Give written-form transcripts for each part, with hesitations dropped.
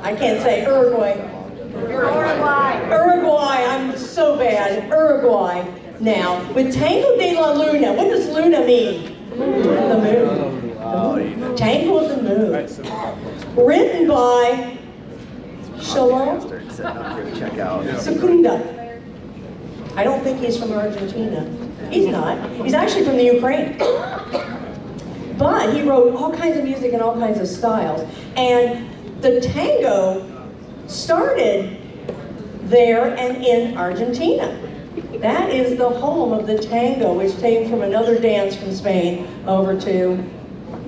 I can't say Uruguay. Uruguay, I'm so bad. Uruguay now with Tango de la Luna. What does Luna mean? The moon. Tango of the Moon. Written by Sholom Secunda. I don't think he's from Argentina. He's not. He's actually from the Ukraine. But he wrote all kinds of music in all kinds of styles. And the tango started there and in Argentina. That is the home of the tango, which came from another dance from Spain over to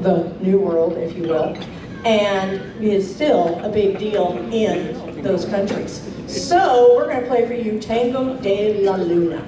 the New World, if you will, and is still a big deal in those countries. So we're going to play for you Tango de la Luna.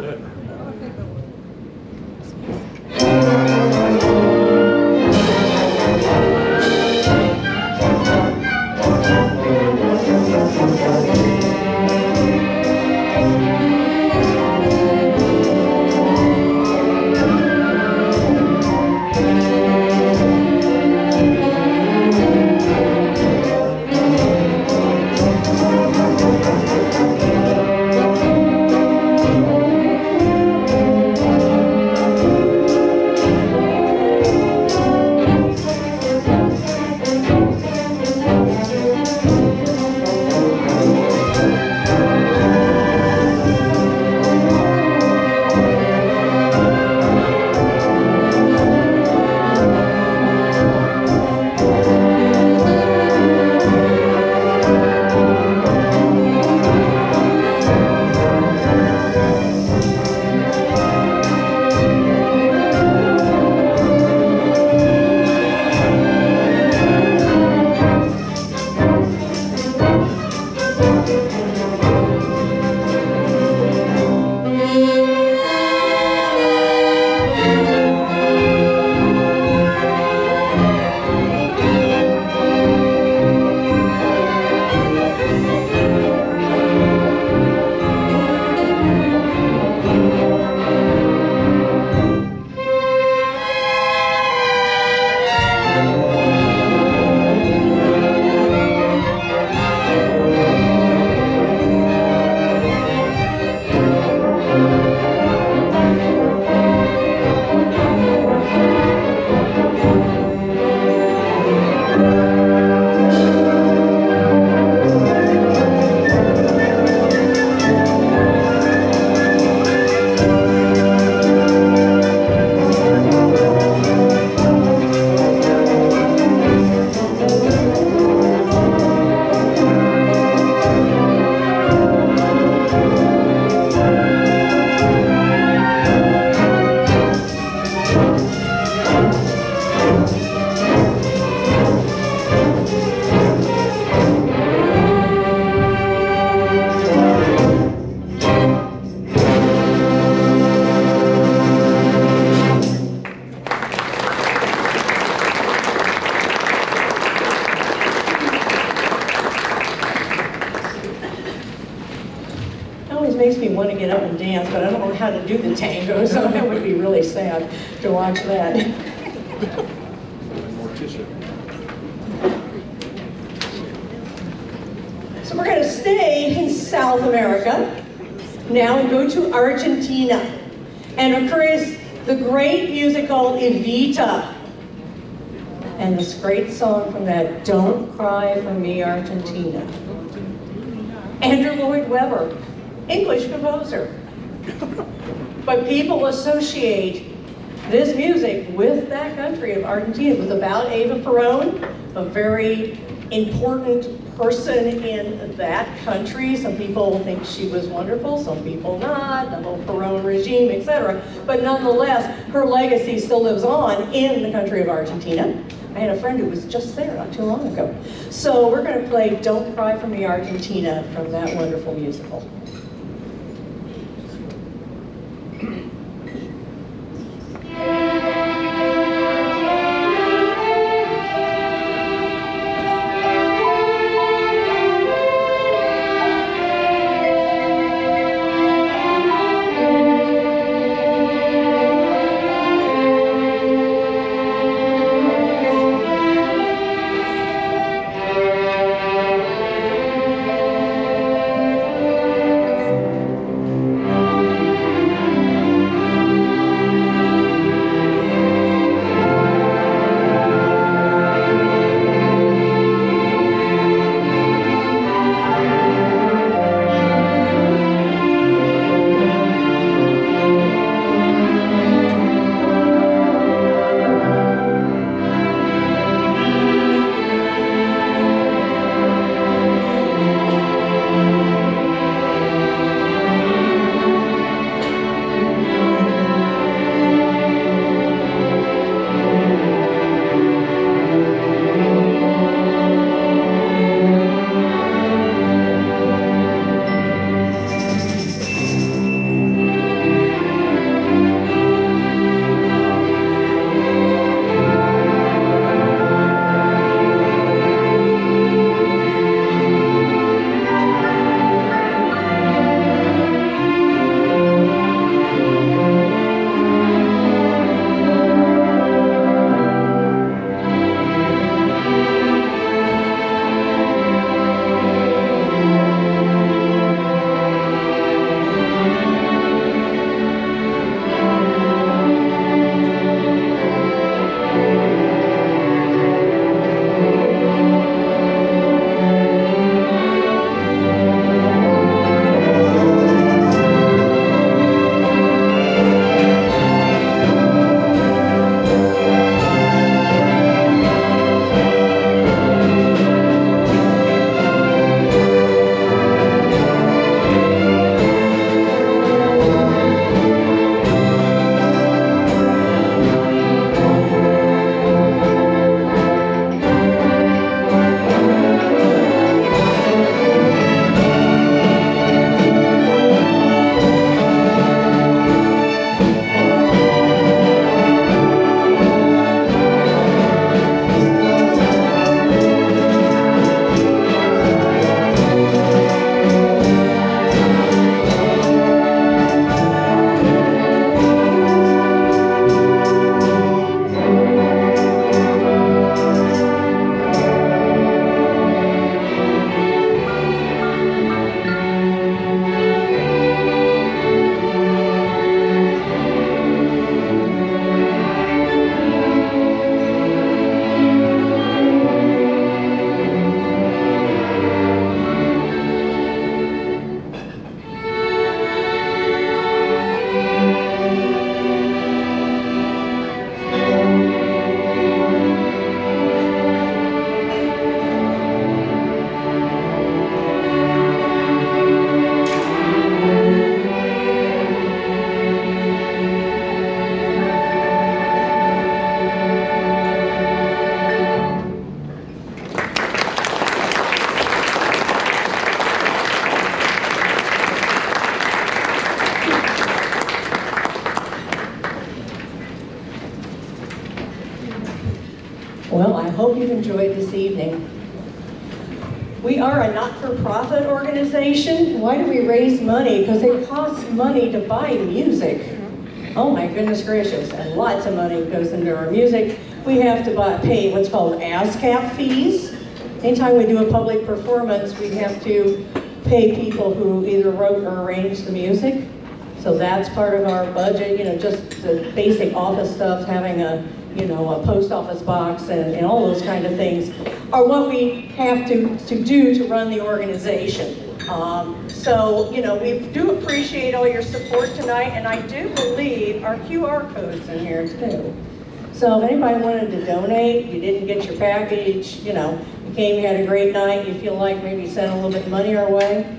Makes me want to get up and dance, but I don't know how to do the tango, so that would be really sad to watch that. So we're going to stay in South America now and go to Argentina and occurs the great musical Evita and this great song from that, Don't Cry for Me, Argentina. Andrew Lloyd Webber, English composer. But people associate this music with that country of Argentina. It was about Eva Perón, a very important person in that country. Some people think she was wonderful, some people not, the whole Perón regime, etc. But nonetheless, her legacy still lives on in the country of Argentina. I had a friend who was just there not too long ago. So we're going to play Don't Cry for Me, Argentina from that wonderful musical. enjoyed this evening. We are a not-for-profit organization. Why do we raise money? Because it costs money to buy music. Oh my goodness gracious, and lots of money goes into our music. We have to pay what's called ASCAP fees. Anytime we do a public performance, we have to pay people who either wrote or arranged the music. So that's part of our budget, just the basic office stuff, having a post office box and all those kind of things are what we have to do to run the organization. So we do appreciate all your support tonight, and I do believe our QR code's in here too. So if anybody wanted to donate, you didn't get your package, you came, you had a great night, you feel like maybe send a little bit of money our way,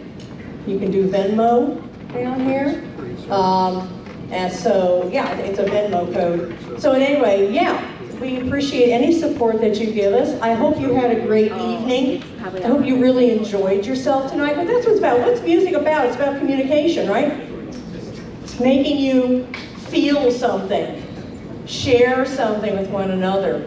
you can do Venmo down here. And so, yeah, it's a Venmo code. So anyway, yeah, we appreciate any support that you give us. I hope you had a great evening. I hope you really enjoyed yourself tonight. But that's what it's about. What's music about? It's about communication, right? It's making you feel something, share something with one another.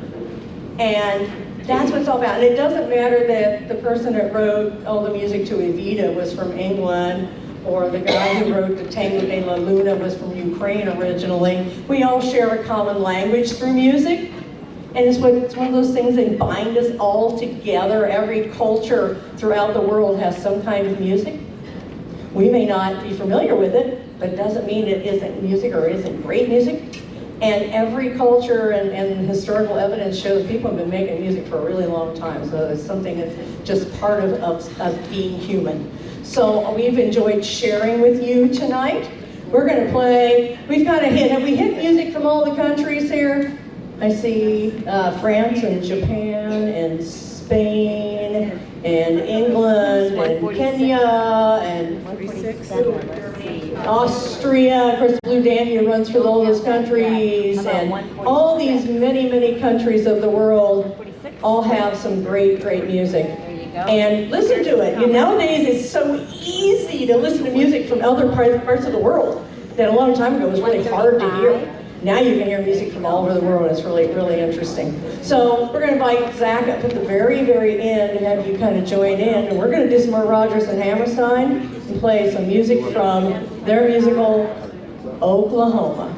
And that's what it's all about. And it doesn't matter that the person that wrote all the music to Evita was from England, or the guy who wrote the Tango de la Luna was from Ukraine originally. We all share a common language through music. And it's one of those things that bind us all together. Every culture throughout the world has some kind of music. We may not be familiar with it, but it doesn't mean it isn't music or isn't great music. And every culture and historical evidence shows people have been making music for a really long time. So it's something that's just part of being human. So we've enjoyed sharing with you tonight. We're going to play, have we hit music from all the countries here? I see France and Japan and Spain and England and Kenya and Austria. Of course, Blue Danube runs through all those countries, and all these many countries of the world all have some great music. And listen to it. Nowadays it's so easy to listen to music from other parts of the world that a long time ago was really hard to hear. Now you can hear music from all over the world. It's really interesting. So we're going to invite Zach up at the very end to have you kind of join in. And we're going to do some more Rodgers and Hammerstein and play some music from their musical, Oklahoma.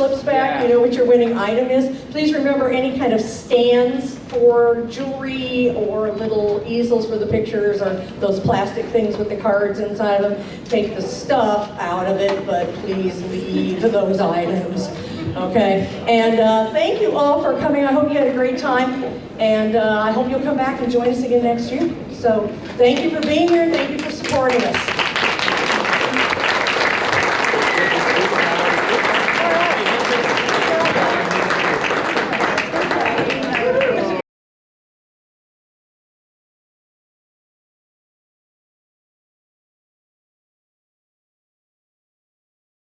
slips back, you know what your winning item is. Please remember any kind of stands for jewelry or little easels for the pictures or those plastic things with the cards inside of them. Take the stuff out of it, but please leave those items. Okay, and thank you all for coming. I hope you had a great time, and I hope you'll come back and join us again next year. So thank you for being here, thank you for supporting us.